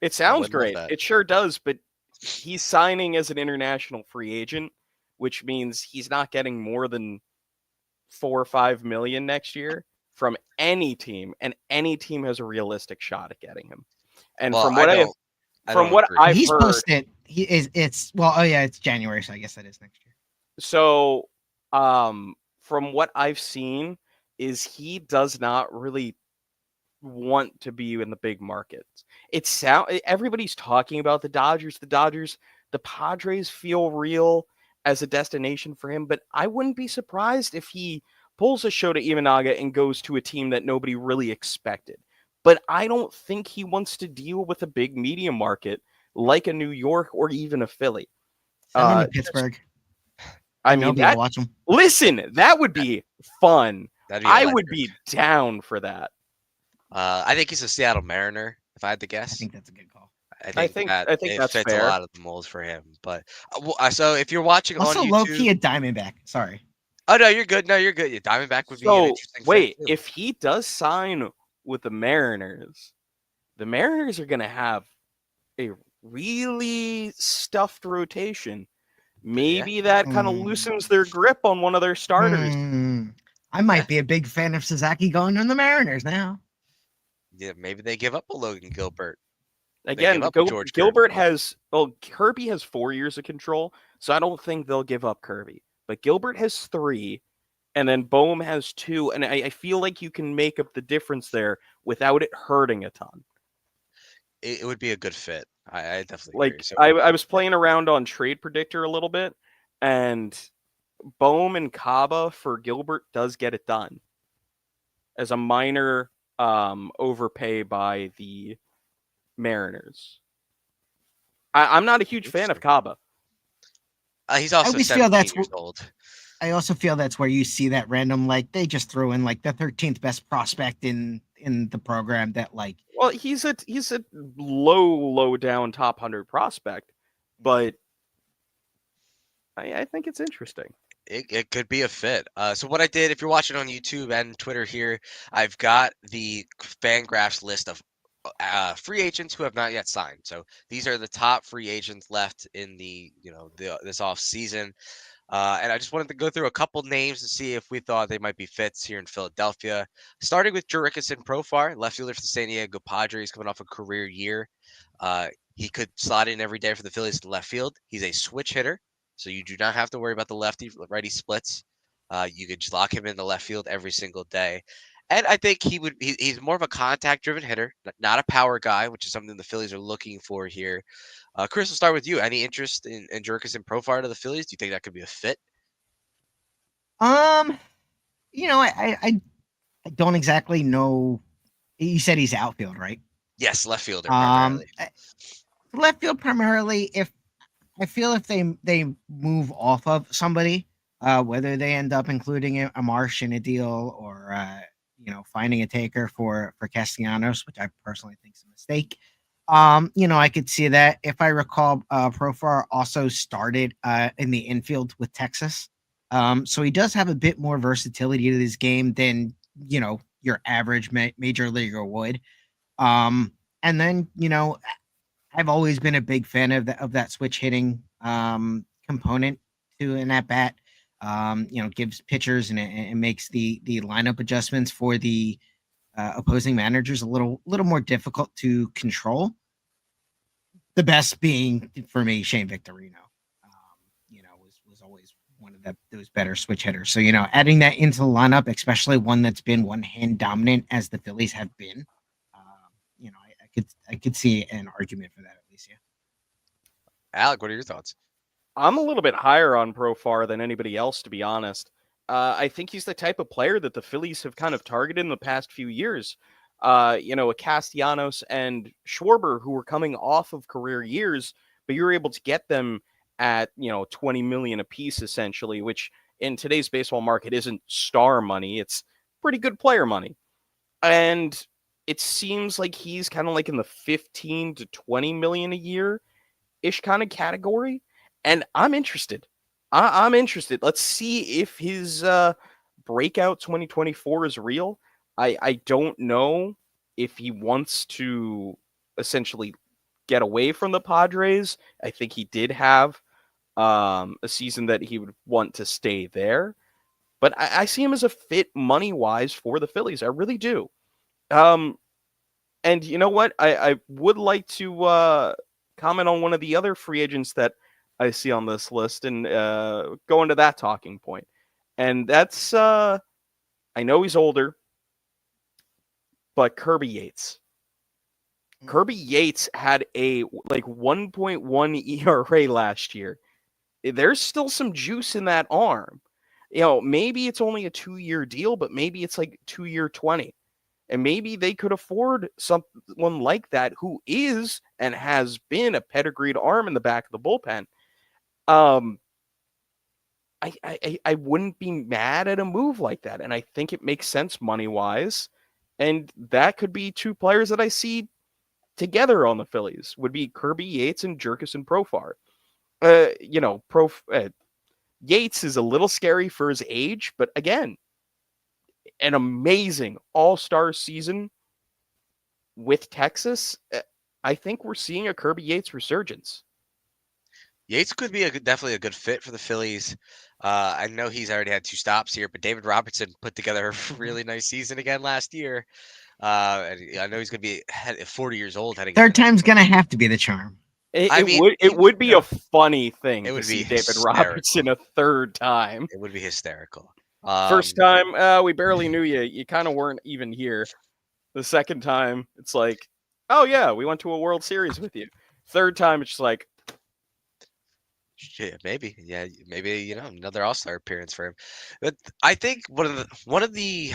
It sounds love great. that. It sure does. But he's signing as an international free agent, which means he's not getting more than $4 or $5 million next year from any team, and any team has a realistic shot at getting him. And Well, from what I've He's heard, posted. It's it's January, so I guess that is next year. So, from what I've seen, is he does not really want to be in the big markets. Everybody's talking about the Dodgers. The Padres feel real as a destination for him, but I wouldn't be surprised if he pulls a Shota Imanaga and goes to a team that nobody really expected. But I don't think he wants to deal with a big media market like a New York or even a Philly. Send him to Pittsburgh. I mean, watch him. Listen, that would be fun. I would electric. be down for that. I think he's a Seattle Mariner, if I had to guess. I think that's a good call. I think that's fits fair. a lot of the molds for him. But so if you're watching Also, on YouTube, low key a Diamondback. Sorry. Oh no, you're good. No, you're good. Yeah, Diamondback would be an interesting. Wait, fit, too. if he does sign with the Mariners are going to have a really stuffed rotation, Yeah. maybe that kind of loosens their grip on one of their starters. I might be a big fan of Sasaki going to the Mariners now. Yeah, maybe they give up a Logan Gilbert. They give Again, up a George Gilbert Kirby. has, well, Kirby has 4 years of control, so I don't think they'll give up Kirby. But Gilbert has 3, and then Bohm has 2, and I feel like you can make up the difference there without it hurting a ton. It would be a good fit. I definitely agree. Like, So I was playing around on Trade Predictor a little bit, and Bohm and Kaba for Gilbert does get it done as a minor overpay by the Mariners. I'm not a huge fan of interesting. Kaba. He's I also always feel 17 years old. I also feel that's where you see that random, like, they just threw in like the 13th best prospect in the program that, like, Well, he's a low down top 100 prospect, but I think it's interesting. It could be a fit. So what I did, if you're watching on YouTube and Twitter here, I've got the Fangraphs list of free agents who have not yet signed. So these are the top free agents left in this off season. And I just wanted to go through a couple names to see if we thought they might be fits here in Philadelphia. Starting with Jurickson Profar, left fielder for the San Diego Padres, coming off a career year. He could slot in every day for the Phillies to left field. He's a switch hitter, so you do not have to worry about the lefty righty splits. You could just lock him in the left field every single day. And I think he's more of a contact driven hitter, not a power guy, which is something the Phillies are looking for here. Chris, we'll start with you. Any interest in Jurickson Profar to the Phillies? Do you think that could be a fit? um, I don't exactly know. You said he's outfield, right? Yes, left fielder Um, primarily. left field primarily. If I feel if they move off of somebody, whether they end up including a Marsh in a deal or finding a taker for Castellanos, which I personally think is a mistake. I could see that. If I recall, Profar also started in the infield with Texas. So he does have a bit more versatility to his game than your average major leaguer would. And then I've always been a big fan of that switch hitting component to an at bat. Gives pitchers and makes the lineup adjustments for the opposing managers a little more difficult to control. The best being for me Shane Victorino. Was always one of those better switch hitters. So adding that into the lineup, especially one that's been one hand dominant as the Phillies have been, I could see an argument for that at least. Yeah. Alec, what are your thoughts? I'm a little bit higher on Profar than anybody else, to be honest. I think he's the type of player that the Phillies have kind of targeted in the past few years. A Castellanos and Schwarber, who were coming off of career years, but you were able to get them at 20 million a piece, essentially, which in today's baseball market isn't star money; it's pretty good player money. And it seems like he's kind of like in the 15 to 20 million a year ish kind of category. And I'm interested. I'm interested. Let's see if his breakout 2024 is real. I don't know if he wants to essentially get away from the Padres. I think he did have a season that he would want to stay there. But I see him as a fit money wise for the Phillies. I really do. And you know what? I would like to comment on one of the other free agents that I see on this list and go into that talking point. And that's, I know he's older, but Kirby Yates. Kirby Yates had a 1.1 ERA last year. There's still some juice in that arm. Maybe it's only a 2-year deal, but maybe it's like 2-year 20. And maybe they could afford someone like that who is and has been a pedigreed arm in the back of the bullpen. I wouldn't be mad at a move like that. And I think it makes sense money-wise. And that could be two players that I see together on the Phillies, would be Kirby Yates and Jurickson Profar. Yates is a little scary for his age, but again, an amazing all-star season with Texas. I think we're seeing a Kirby Yates resurgence. Yates could be definitely a good fit for the Phillies. I know he's already had 2 stops here, but David Robertson put together a really nice season again last year. And I know he's going to be 40 years old heading into Third next time's year. gonna have to be the charm. I mean, It would be you know, a funny thing it to would be see David Robertson hysterical. a third time. It would be hysterical. First time, we barely knew you. You kind of weren't even here. The second time, it's like, oh yeah, we went to a World Series with you. Third time, it's just like, Shit, maybe. Yeah, maybe, another All-Star appearance for him. But I think one of the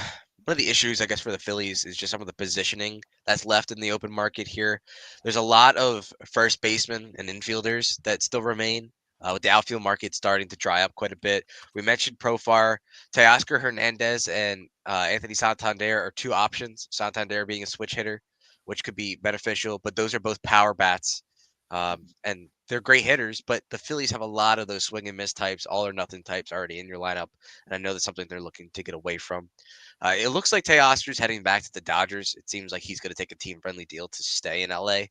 issues, I guess, for the Phillies is just some of the positioning that's left in the open market here. There's a lot of first basemen and infielders that still remain. With the outfield market starting to dry up quite a bit. We mentioned Profar, Teoscar Hernandez, and Anthony Santander are two options. Santander being a switch hitter, which could be beneficial, but those are both power bats. And they're great hitters, but the Phillies have a lot of those swing and miss types, all or nothing types already in your lineup. And I know that's something they're looking to get away from. It looks like Teoscar's heading back to the Dodgers. It seems like he's going to take a team-friendly deal to stay in LA.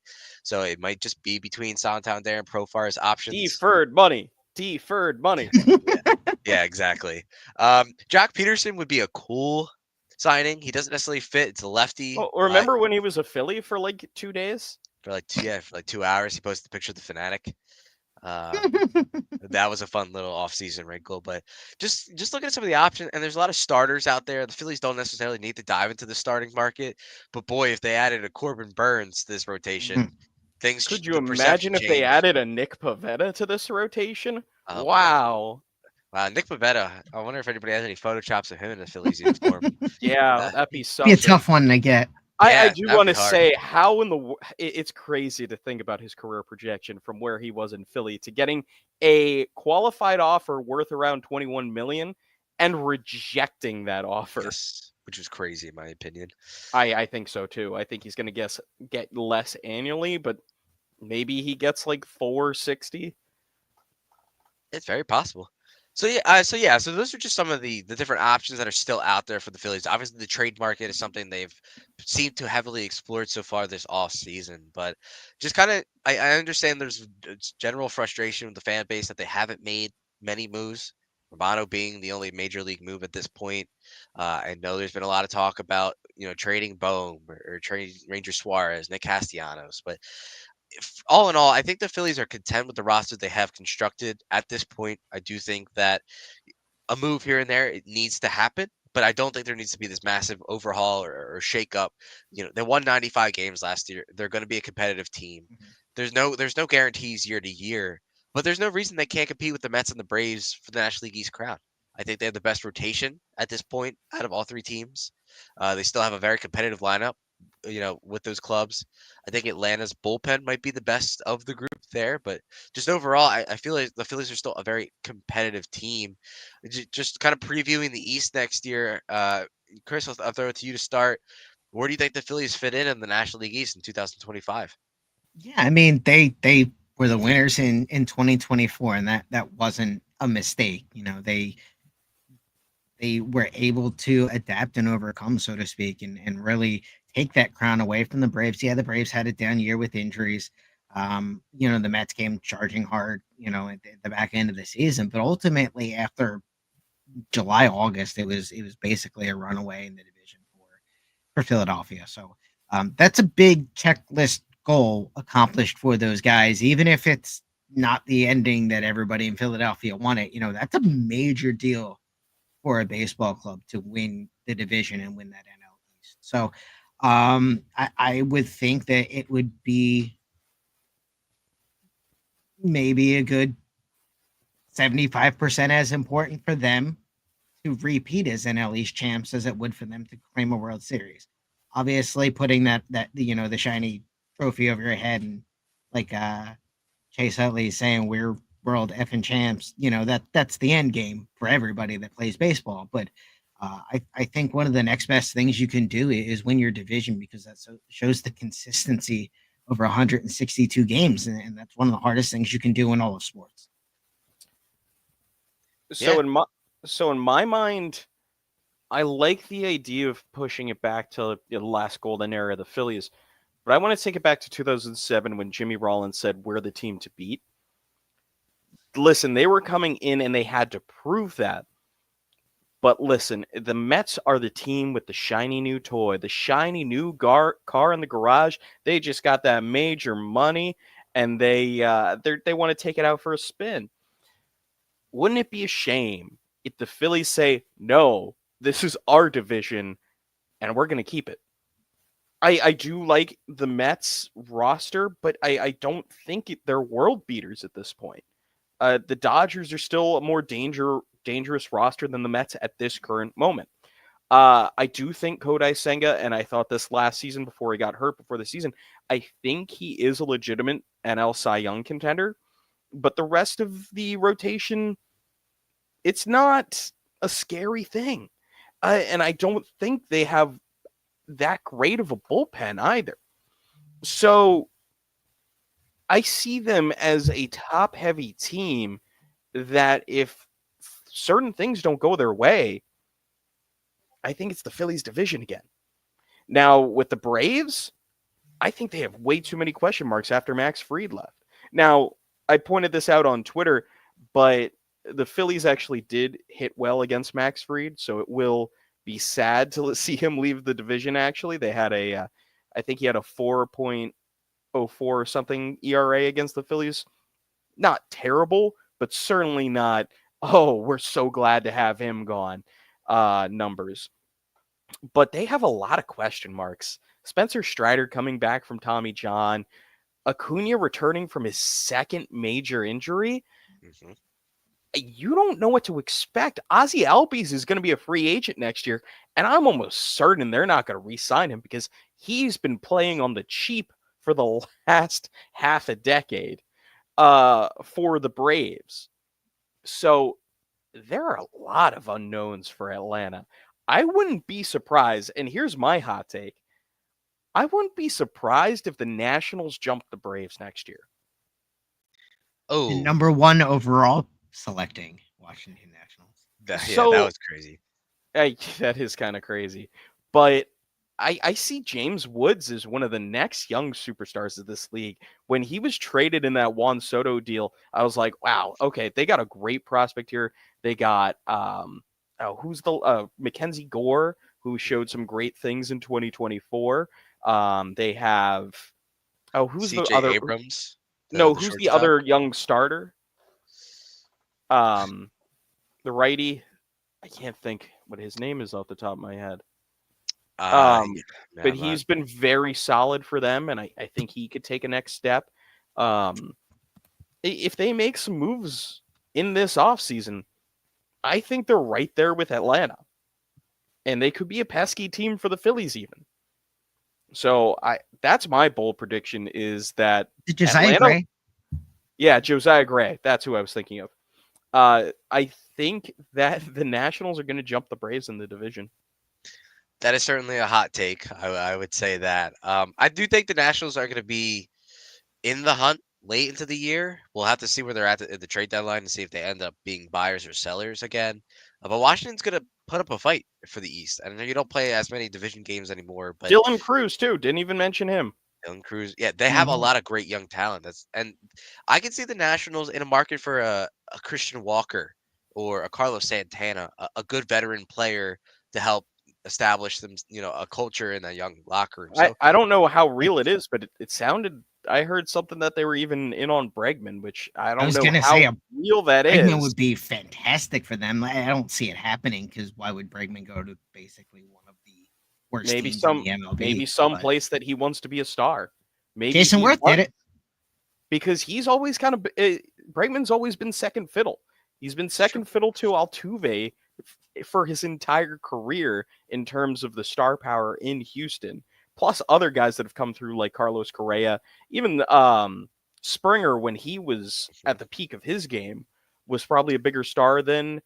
So it might just be between Santander and Profar as options. deferred money, deferred money. Yeah, yeah, exactly. Jack Peterson would be a cool signing. He doesn't necessarily fit. It's a lefty. Well, remember when he was a Philly for like 2 days? For like 2 hours, he posted a picture of the Fanatic. Um, that was a fun little off-season wrinkle, but just looking at some of the options, and there's a lot of starters out there. The Phillies don't necessarily need to dive into the starting market, but boy, if they added a Corbin Burns to this rotation, Could you the perception imagine if they changed. added a Nick Pavetta to this rotation? Oh boy, Wow. wow, Nick Pivetta. I wonder if anybody has any photoshops of him in the Phillies uniform. Yeah, Uh, that'd be Be a something. tough one to get. I yeah, do that'd want be to hard. say how in the it's crazy to think about his career projection from where he was in Philly to getting a qualified offer worth around 21 million and rejecting that offer. Yes, which was crazy in my opinion. I think so too. I think he's going to get less annually, but maybe he gets like 460. It's very possible. So those are just some of the different options that are still out there for the Phillies. Obviously, the trade market is something they've seemed to heavily explored so far this off season. But just kind of, I understand there's general frustration with the fan base that they haven't made many moves. Romano being the only major league move at this point. I know there's been a lot of talk about trading Bohm or trading Ranger Suarez, Nick Castellanos, but all in all, I think the Phillies are content with the roster they have constructed at this point. I do think that a move here and there it needs to happen, but I don't think there needs to be this massive overhaul or shake up. They won 95 games last year. They're going to be a competitive team. There's no guarantees year to year, but there's no reason they can't compete with the Mets and the Braves for the National League East crown. I think they have the best rotation at this point out of all three teams. They still have a very competitive lineup, with those clubs. I think Atlanta's bullpen might be the best of the group there, but just overall, I feel like the Phillies are still a very competitive team. Just kind of previewing the East next year. Chris, I'll throw it to you to start. Where do you think the Phillies fit in the National League East in 2025? Yeah, I mean they were the winners in 2024, and that wasn't a mistake. They were able to adapt and overcome, so to speak, and really take that crown away from the Braves. Yeah, the Braves had a down year with injuries. The Mets came charging hard, at the back end of the season, but ultimately after July, August, it was basically a runaway in the division for Philadelphia. So that's a big checklist goal accomplished for those guys, even if it's not the ending that everybody in Philadelphia wanted. That's a major deal for a baseball club to win the division and win that NL East. So I would think that it would be maybe a good 75% as important for them to repeat as NL East champs as it would for them to claim a World Series. Obviously, putting that the shiny trophy over your head and like Chase Utley is saying we're world effing champs. That's the end game for everybody that plays baseball. But I think one of the next best things you can do is win your division because that shows the consistency over 162 games, and that's one of the hardest things you can do in all of sports. So Yeah, in my mind, I like the idea of pushing it back to the last golden era of the Phillies, But I want to take it back to 2007 when Jimmy Rollins said we're the team to beat. Listen, they were coming in and they had to prove that. But listen, the Mets are the team with the shiny new toy, the shiny new car in the garage. They just got that major money, and they want to take it out for a spin. Wouldn't it be a shame if the Phillies say, no, this is our division, and we're going to keep it? I do like the Mets roster, but I don't think they're world beaters at this point. The Dodgers are still a more dangerous roster than the Mets at this current moment. I do think Kodai Senga, and I thought this last season before he got hurt before the season, I think he is a legitimate NL Cy Young contender. But the rest of the rotation, it's not a scary thing. And I don't think they have that great of a bullpen either. So I see them as a top-heavy team that if certain things don't go their way, I think it's the Phillies division again. Now, with the Braves, I think they have way too many question marks after Max Fried left. Now, I pointed this out on Twitter, but the Phillies actually did hit well against Max Fried, so it will be sad to see him leave the division, actually. They had I think he had a 4.04 or something ERA against the Phillies. Not terrible, but certainly not, oh, we're so glad to have him gone numbers. But they have a lot of question marks. Spencer Strider coming back from Tommy John, Acuna returning from his second major injury. Mm-hmm. You don't know what to expect. Ozzy Albies is going to be a free agent next year, and I'm almost certain they're not going to re-sign him because he's been playing on the cheap for the last half a decade for the Braves. So there are a lot of unknowns for Atlanta. I wouldn't be surprised, and here's my hot take. I wouldn't be surprised if the Nationals jumped the Braves next year. And Oh, number one overall selecting Washington Nationals. yeah, that So was crazy. that is kind of crazy. But I see James Woods as one of the next young superstars of this league. When he was traded in that Juan Soto deal, I was like, wow, okay, they got a great prospect here. They got who's the Mackenzie Gore, who showed some great things in 2024. They have who's the CJ other Abrams, no, the who's the shortstop. other young starter? Um the righty. I can't think what his name is off the top of my head. Yeah, no, But I'm not. he's been very solid for them, and I think he could take a next step. Um, if they make some moves in this offseason, I think they're right there with Atlanta. And they could be a pesky team for the Phillies even. So that's my bold prediction is that Did Josiah Atlanta, Gray? yeah, Josiah Gray, that's who I was thinking of. I think that the Nationals are going to jump the Braves in the division. That is certainly a hot take. I would say that. I do think the Nationals are going to be in the hunt late into the year. We'll have to see where they're at the trade deadline to see if they end up being buyers or sellers again. But Washington's going to put up a fight for the East. I know you don't play as many division games anymore, but Dylan Cruz, too. Didn't even mention him. Dylan Cruz, yeah, they have a Mhm. lot of great young talent. And I can see the Nationals in a market for a Christian Walker or a Carlos Santana, a good veteran player to help establish them, a culture in a young locker room. So I don't know how real it is, but it sounded. I heard something that they were even in on Bregman, which I I don't was know gonna say how a real that Bregman is. would be fantastic for them. I don't see it happening because why would Bregman go to basically one of the worst Maybe teams in some the maybe MLB? some But place that he wants to be a star. Maybe Jason he's Worth did it. because he's always kind of Bregman's always been second fiddle. He's been it's true. second fiddle to Altuve for his entire career in terms of the star power in Houston. Plus other guys that have come through like Carlos Correa, even Springer when he was Mhm. at the peak of his game was probably a bigger star than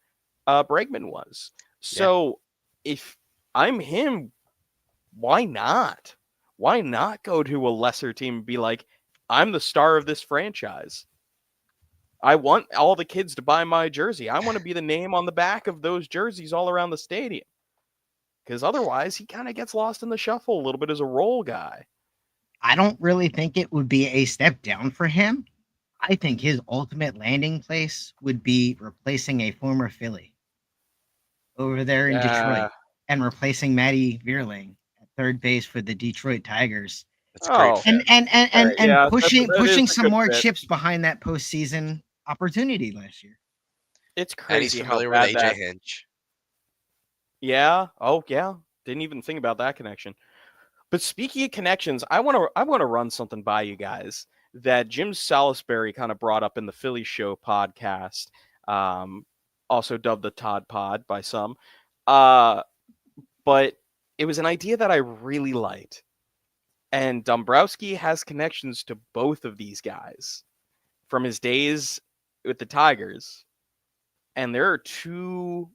Bregman was. Yeah, So if I'm him, why not? Why not go to a lesser team and be like, I'm the star of this franchise. I want all the kids to buy my jersey. I want to be the name on the back of those jerseys all around the stadium. Because otherwise, he kind of gets lost in the shuffle a little bit as a role guy. I don't really think it would be a step down for him. I think his ultimate landing place would be replacing a former Philly over there in Detroit Uh, and replacing Matty Vierling at third base for the Detroit Tigers That's a great oh, fit. all right, and yeah, that is pushing a some good more fit. chips behind that postseason opportunity last year. It's And he's crazy how familiar with bad AJ that. Hinch. Yeah. Oh, yeah. Didn't even think about that connection. But speaking of connections, I want to run something by you guys that Jim Salisbury kind of brought up in the Philly Show podcast, um, also dubbed the Todd Pod by some. Uh, but it was an idea that I really liked, and Dombrowski has connections to both of these guys from his days with the Tigers, and there are two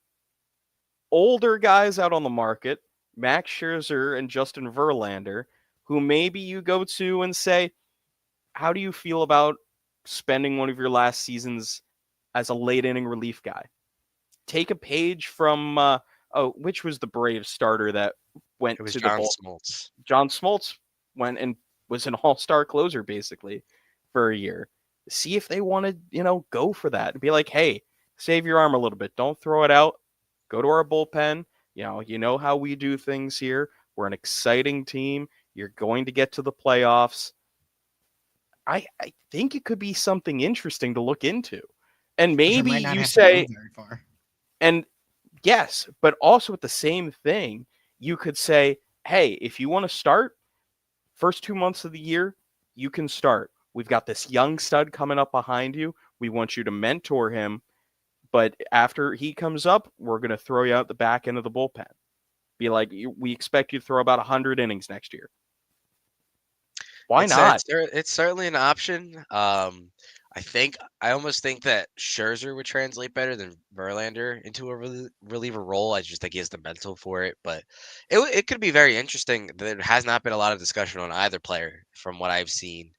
older guys out on the market, Max Scherzer and Justin Verlander, who maybe you go to and say, how do you feel about spending one of your last seasons as a late inning relief guy? Take a page from which was the Braves starter that went It was to the John ball? Smoltz. John Smoltz went and was an all-star closer basically for a year. See if they want to, go for that and be like, hey, save your arm a little bit. Don't throw it out. Go to our bullpen. You know how we do things here. We're an exciting team. You're going to get to the playoffs. I think it could be something interesting to look into. And Scherzer maybe might not you have to go say, very far. and yes, but also at the same thing, you could say, hey, if you want to start, first 2 months of the year, you can start. We've got this young stud coming up behind you. We want you to mentor him. But after he comes up, we're going to throw you out the back end of the bullpen. Be like, we expect you to throw about 100 innings next year. Why It's not? it's certainly an option. I almost think that Scherzer would translate better than Verlander into a reliever role. I just think he has the mental for it. But it could be very interesting. There has not been a lot of discussion on either player from what I've seen.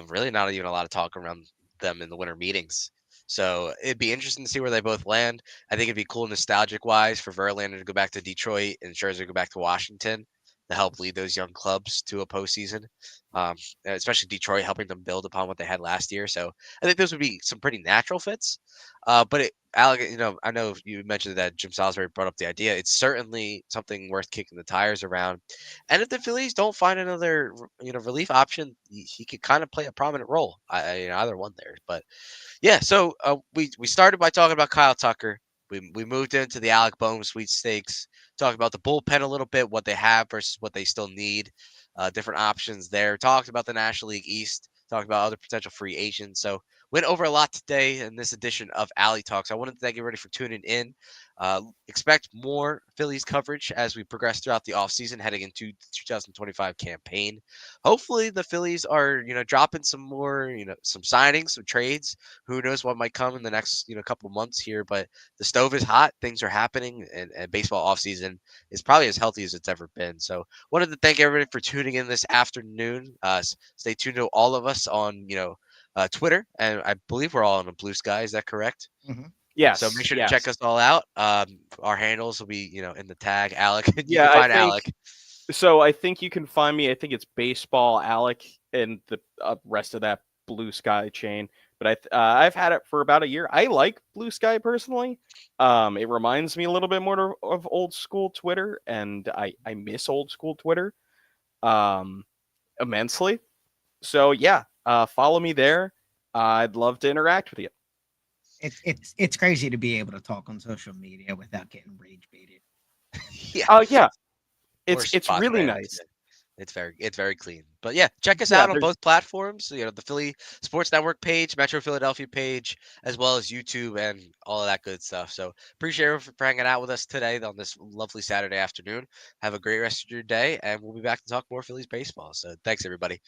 Really, not even a lot of talk around them in the winter meetings. So it'd be interesting to see where they both land. I think it'd be cool nostalgic wise for Verlander to go back to Detroit and Scherzer to go back to Washington to help lead those young clubs to a postseason, um, especially Detroit helping them build upon what they had last year. So I think those would be some pretty natural fits. Alec, I know you mentioned that Jim Salisbury brought up the idea. It's certainly something worth kicking the tires around. And if the Phillies don't find another, relief option, he could kind of play a prominent role. Either one there. But yeah, so we started by talking about Kyle Tucker. We moved into the Alec Bohm sweepstakes, talked about the bullpen a little bit, what they have versus what they still need, different options there. Talked about the National League East, talked about other potential free agents. So went over a lot today in this edition of Alley Talks. I wanted to thank everybody for tuning in. Expect more Phillies coverage as we progress throughout the offseason heading into the 2025 campaign. Hopefully the Phillies are, dropping some more, some signings, some trades. Who knows what might come in the next, couple months here, but the stove is hot. Things are happening, and baseball offseason is probably as healthy as it's ever been. So wanted to thank everybody for tuning in this afternoon. Stay tuned to all of us on, Twitter, and I believe we're all on a Blue Sky. Is that correct? Hmm. So make Yes, sure to check yes. us all out. Our handles will be, in the tag. Alec, you Yeah, can I find think Alec. so. I think you can find me. I think it's Baseball Alec and the rest of that Blue Sky chain. But I've had it for about a year. I like Blue Sky personally. It reminds me a little bit more of old school Twitter, and I miss old school Twitter um, immensely. So yeah, follow me there. I'd love to interact with you. It's crazy to be able to talk on social media without getting rage baited. Yeah, Oh yeah, or it's spot really spam. nice. It's very clean. But yeah, check us Yeah, out on there's both platforms. The Philly Sports Network page, Metro Philadelphia page, as well as YouTube and all of that good stuff. So appreciate everyone for hanging out with us today on this lovely Saturday afternoon. Have a great rest of your day, and we'll be back to talk more Phillies baseball. So thanks everybody.